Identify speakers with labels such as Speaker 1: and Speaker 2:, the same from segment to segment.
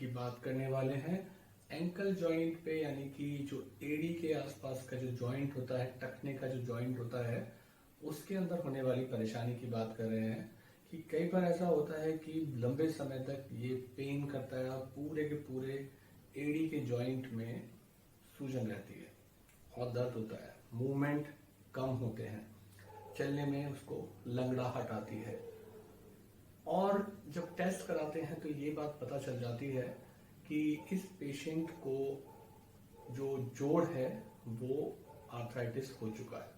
Speaker 1: की बात करने वाले हैं एंकल जॉइंट पे, यानी कि जो एड़ी के आसपास का जो जॉइंट होता है, टखने का जो जॉइंट होता है, उसके अंदर होने वाली परेशानी की बात कर रहे हैं। कि कई बार ऐसा होता है कि लंबे समय तक ये पेन करता है और पूरे के पूरे एड़ी के जॉइंट में सूजन रहती है और दर्द होता है, मूवमेंट कम होते हैं, चलने में उसको लंगड़ाहट आती है। और जब टेस्ट कराते हैं तो ये बात पता चल जाती है कि इस पेशेंट को जो जोड़ है वो आर्थराइटिस हो चुका है।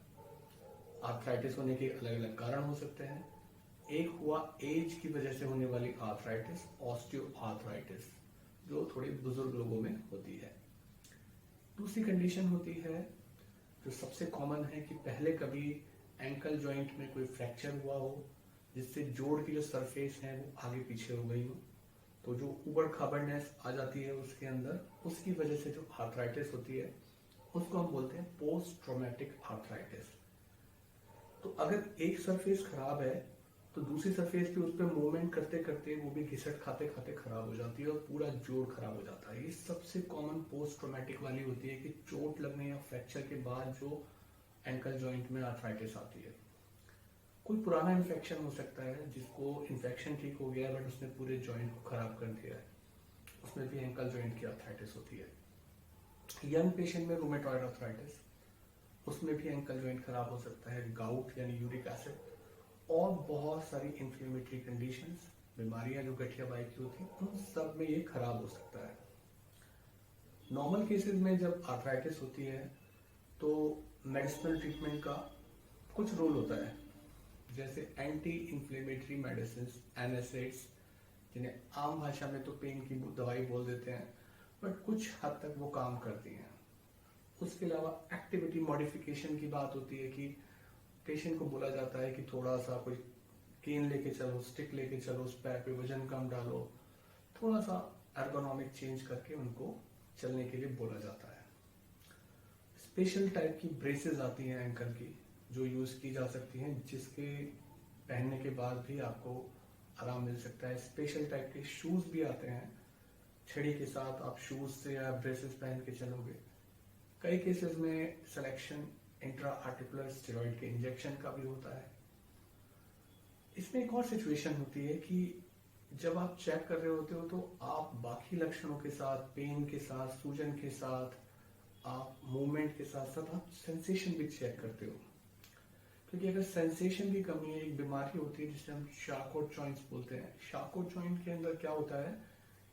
Speaker 1: आर्थराइटिस होने के अलग अलग कारण हो सकते हैं। एक हुआ एज की वजह से होने वाली आर्थराइटिस, ऑस्टियोआर्थराइटिस, जो थोड़े बुजुर्ग लोगों में होती है। दूसरी कंडीशन होती है जो सबसे कॉमन है कि पहले कभी एंकल जॉइंट में कोई फ्रैक्चर हुआ हो जिससे जोड़ की जो सरफेस है वो आगे पीछे हो गई हो, तो जो उबड़ खाबड़नेस आ जाती है उसके अंदर, उसकी वजह से जो आर्थराइटिस होती है उसको हम बोलते हैं पोस्ट ट्रॉमेटिक आर्थराइटिस। तो अगर एक सरफेस खराब है तो दूसरी सरफेस पे उस पर मूवमेंट करते करते वो भी घिसट खाते खाते खराब हो जाती है और पूरा जोड़ खराब हो जाता है। ये सबसे कॉमन पोस्ट ट्रॉमेटिक वाली होती है कि चोट लगने या फ्रैक्चर के बाद जो एंकल जॉइंट में आर्थराइटिस आती है। कोई पुराना इन्फेक्शन हो सकता है जिसको इन्फेक्शन ठीक हो गया बट उसने पूरे जॉइंट को खराब कर दिया है, उसमें भी एंकल जॉइंट की आर्थराइटिस होती है। यंग पेशेंट में रूमेटॉइड आर्थराइटिस, उसमें भी एंकल जॉइंट खराब हो सकता है। गाउट यानी यूरिक एसिड और बहुत सारी इंफ्लेमेटरी कंडीशंस, बीमारियां जो गठिया बाई की होती हैं, उन सब में ये खराब हो सकता है। नॉर्मल केसेस में जब आर्थराइटिस होती है तो मेडिसिनल ट्रीटमेंट का कुछ रोल होता है, जैसे एंटी इंफ्लेमेटरी मेडिसिन, एनएसएड्स, जिन्हें आम भाषा में तो पेन की दवाई बोल देते हैं, बट कुछ हद तक वो काम करती हैं। उसके अलावा एक्टिविटी मॉडिफिकेशन की बात होती है कि पेशेंट को बोला जाता है कि थोड़ा सा कोई केन लेके चलो, स्टिक लेके चलो, उस पैर पे वजन कम डालो, थोड़ा सा एर्गोनॉमिक चेंज करके उनको चलने के लिए बोला जाता है। स्पेशल टाइप की ब्रेसेस आती हैं एंकल की, जो यूज की जा सकती हैं, जिसके पहनने के बाद भी आपको आराम मिल सकता है। स्पेशल टाइप के शूज भी आते हैं, छड़ी के साथ आप शूज से या ब्रेसेस पहन के चलोगे। कई केसेस में सिलेक्शन इंट्रा आर्टिकुलर स्टेरॉइड के इंजेक्शन का भी होता है। इसमें एक और सिचुएशन होती है कि जब आप चेक कर रहे होते हो तो आप बाकी लक्षणों के साथ, पेन के साथ, सूजन के साथ, आप मूवमेंट के साथ साथ आप सेंसेशन भी चेक करते हो। क्योंकि अगर सेंसेशन की कमी है, एक बीमारी होती है जिसे हम शार्कोट जॉइंट्स बोलते हैं। शार्कोट जॉइंट के अंदर क्या होता है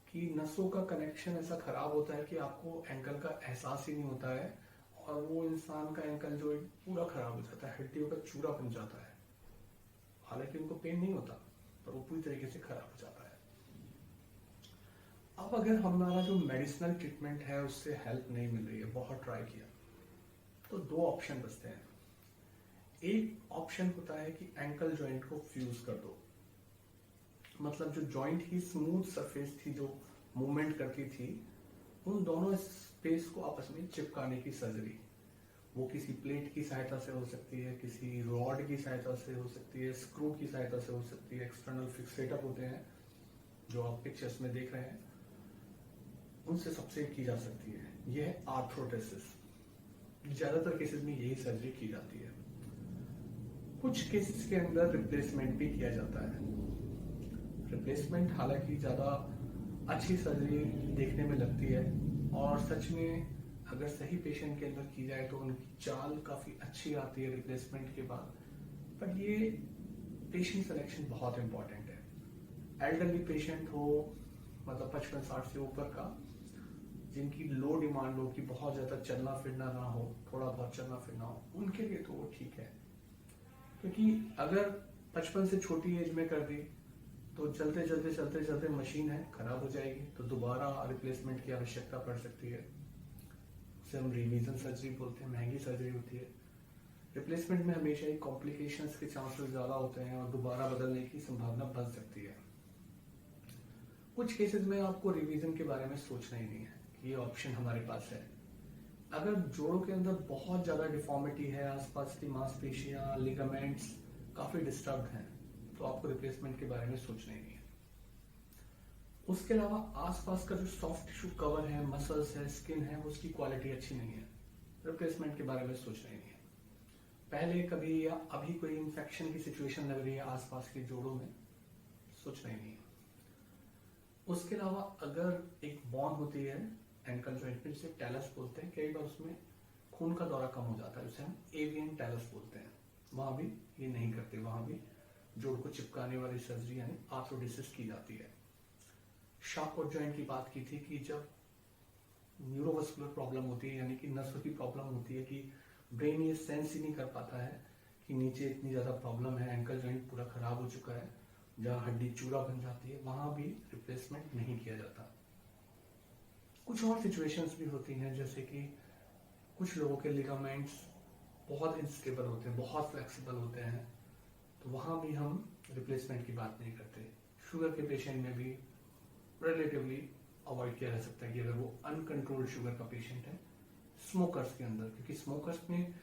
Speaker 1: कि नसों का कनेक्शन ऐसा खराब होता है कि आपको एंकल का एहसास ही नहीं होता है और वो इंसान का एंकल जो पूरा खराब हो जाता है, हड्डियों का चूरा बन जाता है। हालांकि उनको पेन नहीं होता पर वो पूरी तरीके से खराब हो जाता है। अब अगर हमारा जो मेडिसिनल ट्रीटमेंट है उससे हेल्प नहीं मिल रही है, बहुत ट्राई किया, तो दो ऑप्शन बचते हैं। एक ऑप्शन होता है कि एंकल जॉइंट को फ्यूज कर दो, मतलब जो जॉइंट की स्मूथ सरफेस थी जो मूवमेंट करती थी, उन दोनों स्पेस को आपस में चिपकाने की सर्जरी, वो किसी प्लेट की सहायता से हो सकती है, किसी रॉड की सहायता से हो सकती है, स्क्रू की सहायता से हो सकती है। एक्सटर्नल फिक्सेटर होते हैं जो आप पिक्चर्स में देख रहे हैं, उनसे सबसे की जा सकती है। यह है आर्थरोटेसिस। ज्यादातर केसेस में यही सर्जरी की जाती है। कुछ केसेस के अंदर रिप्लेसमेंट भी किया जाता है। रिप्लेसमेंट हालांकि ज्यादा अच्छी सर्जरी देखने में लगती है और सच में अगर सही पेशेंट के अंदर की जाए तो उनकी चाल काफी अच्छी आती है रिप्लेसमेंट के बाद। पर ये पेशेंट सिलेक्शन बहुत इंपॉर्टेंट है। एल्डरली पेशेंट हो, मतलब 55-60 से ऊपर का, जिनकी लो डिमांड हो कि बहुत ज्यादा चलना फिरना ना हो, थोड़ा बहुत चलना फिरना हो, उनके लिए तो वो ठीक है। क्योंकि अगर 55 से छोटी एज में कर दी तो चलते चलते मशीन है खराब हो जाएगी, तो दोबारा रिप्लेसमेंट की आवश्यकता पड़ सकती है। उसे हम रिवीजन सर्जरी बोलते हैं, महंगी सर्जरी होती है। रिप्लेसमेंट में हमेशा ही कॉम्प्लिकेशंस के चांसेस ज्यादा होते हैं और दोबारा बदलने की संभावना बन सकती है। कुछ केसेस में आपको रिवीजन के बारे में सोचना ही नहीं है, ये ऑप्शन हमारे पास है। अगर जोड़ों के अंदर बहुत ज्यादा डिफॉर्मिटी है, आसपास की मांसपेशियां, लिगामेंट्स काफी डिस्टर्ब हैं, तो आपको रिप्लेसमेंट के बारे में सोचना ही नहीं है। उसके अलावा आसपास का जो सॉफ्ट टिश्यू कवर है, मसल्स है, स्किन है, उसकी क्वालिटी अच्छी नहीं है, रिप्लेसमेंट के बारे में सोचना ही नहीं है। पहले कभी या अभी कोई इन्फेक्शन की सिचुएशन लग रही है आसपास के जोड़ों में, सोचना ही नहीं है। उसके अलावा अगर एक बॉन होती है एंकल जॉइंट में, जिसे टैलस बोलते हैं, कई बार उसमें खून का दौरा कम हो जाता है, उसे हम एवियन टैलस बोलते हैं, वहां भी ये नहीं करते, वहां भी जोड़ को चिपकाने वाली सर्जरी यानी आर्थ्रोडेसिस की जाती है। शार्कॉट जॉइंट की बात की थी कि जब न्यूरोवस्कुलर प्रॉब्लम होती है, यानी कि नसों की प्रॉब्लम होती है, कि ब्रेन ये सेंस ही नहीं कर पाता है कि नीचे इतनी ज्यादा प्रॉब्लम है, एंकल जॉइंट पूरा खराब हो चुका है, जहां हड्डी चूरा बन जाती है, वहां भी रिप्लेसमेंट नहीं किया जाता। कुछ और सिचुएशंस भी होती हैं, जैसे कि कुछ लोगों के लिगामेंट्स बहुत इनस्टेबल होते हैं, बहुत फ्लेक्सिबल होते हैं, तो वहां भी हम रिप्लेसमेंट की बात नहीं करते। शुगर के पेशेंट में भी रिलेटिवली अवॉइड किया जा सकता है कि अगर वो अनकंट्रोल्ड शुगर का पेशेंट है। स्मोकर्स के अंदर, क्योंकि स्मोकर्स में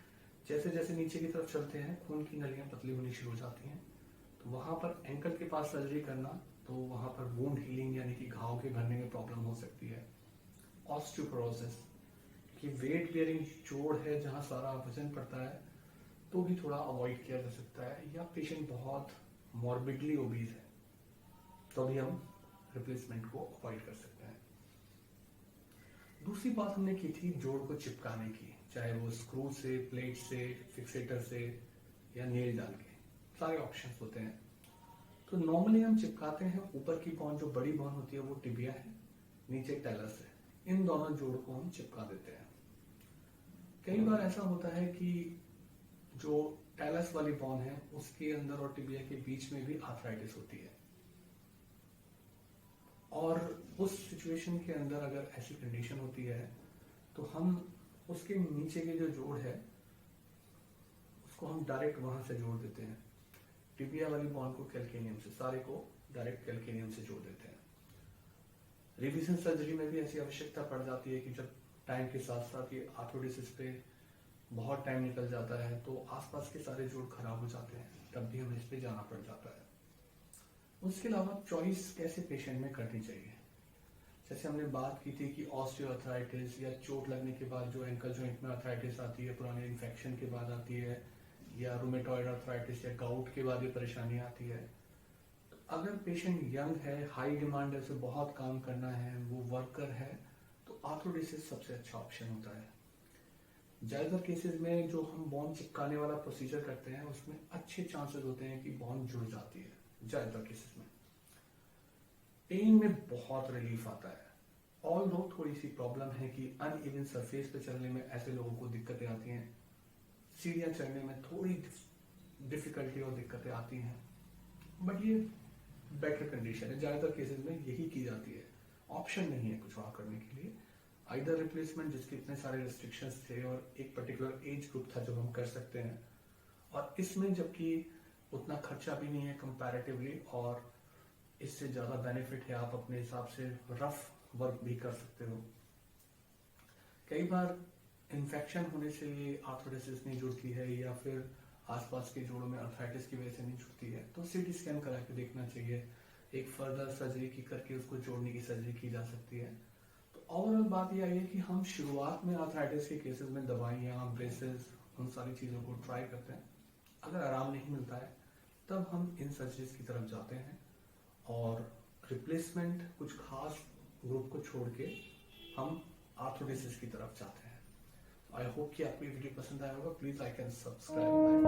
Speaker 1: जैसे जैसे नीचे की तरफ चलते हैं खून की नलियां पतली होनी शुरू हो जाती हैं, तो वहां पर एंकल के पास सर्जरी करना, तो वहां पर वुंड हीलिंग यानी कि घाव के भरने में प्रॉब्लम हो सकती है। ऑस्टियोपोरोसिस, कि वेट बेयरिंग जोड़ है जहां सारा वजन पड़ता है, तो भी थोड़ा अवॉइड किया जा सकता है। या पेशेंट बहुत मॉर्बिडली ओबीज है, तो भी हम रिप्लेसमेंट को अवॉइड कर सकते हैं। दूसरी बात हमने की थी जोड़ को चिपकाने की, चाहे वो स्क्रू से, प्लेट से, फिक्सेटर से या नेल डाल के, सारे ऑप्शंस होते हैं। तो नॉर्मली हम चिपकाते हैं, ऊपर की बॉन जो बड़ी बॉन होती है वो टिबिया है, नीचे टैलस है, इन दोनों जोड़ को हम चिपका देते हैं। कई बार ऐसा होता है कि जो टैलस वाली बॉन है उसके अंदर और टिबिया के बीच में भी आर्थराइटिस होती है, और उस सिचुएशन के अंदर अगर ऐसी कंडीशन होती है तो हम उसके नीचे के जो जोड़ है उसको हम डायरेक्ट वहां से जोड़ देते हैं। टिबिया वाली बॉन को कैल्केनियम से, सारे को डायरेक्ट कैल्केनियम से जोड़ देते हैं। रिविजन सर्जरी में भी ऐसी आवश्यकता पड़ जाती है कि जब टाइम के साथ साथ ये आर्थ्रोडेसिस पे बहुत टाइम निकल जाता है तो आसपास के सारे जोड़ खराब हो जाते हैं, तब भी हमें इस पे जाना पड़ जाता है। उसके अलावा चॉइस कैसे पेशेंट में करनी चाहिए, जैसे हमने बात की थी कि ऑस्टियोआर्थराइटिस या चोट लगने के बाद जो एंकल जॉइंट में आर्थराइटिस आती है, पुराने इन्फेक्शन के बाद आती है, या रूमेटॉइड आर्थराइटिस या गाउट के बाद ये परेशानी आती है। तो अगर पेशेंट यंग है, हाई डिमांड है, उसे बहुत काम करना है, वो वर्कर है, तो आर्थ्रोडेसिस सबसे अच्छा ऑप्शन होता है। ज्यादातर केसेस में जो हम बॉन चिपकाने वाला प्रोसीजर करते हैं उसमें अच्छे चांसेस होते हैं कि बॉन जुड़ जाती है, ज्यादातर केसेस में। पेन में बहुत रिलीफ आता है, ऑल दो थोड़ी सी प्रॉब्लम है कि अनइवन सरफेस पे चलने में ऐसे लोगों को दिक्कतें आती हैं, सीढ़ियां चढ़ने में थोड़ी डिफिकल्टी और दिक्कतें आती हैं, बट ये बेटर कंडीशन है, ज्यादातर केसेस में यही की जाती है, ऑप्शन नहीं है कुछ और करने के लिए। आइदर रिप्लेसमेंट, जिसके इतने सारे रिस्ट्रिक्शंस थे और एक पर्टिकुलर एज ग्रुप था जब हम कर सकते हैं, और इसमें जबकि उतना खर्चा भी नहीं है कंपैरेटिवली, और इससे ज्यादा बेनिफिट है, आप अपने हिसाब से रफ वर्क भी कर सकते हो। कई बार इन्फेक्शन होने से ये आर्थ्रोडेसिस नहीं जुड़ती है, या फिर आसपास के जोड़ों में आर्थराइटिस की वजह से नहीं जुड़ती है, तो सीटी स्कैन करा के देखना चाहिए, एक फर्दर सर्जरी की करके उसको जोड़ने की सर्जरी की जा सकती है। तो ओवरऑल बात यह है कि हम शुरुआत में आर्थराइटिस के केसेस में दवाइयाँ, ब्रेसेस, उन सारी चीज़ों को ट्राई करते हैं। अगर आराम नहीं मिलता है तब हम इन सर्जरीज की तरफ जाते हैं, और रिप्लेसमेंट कुछ खास ग्रुप को छोड़ के हम आर्थ्रोडेसिस की तरफ जाते हैं। आई होप कि आपको ये वीडियो पसंद आया होगा। Please like and subscribe.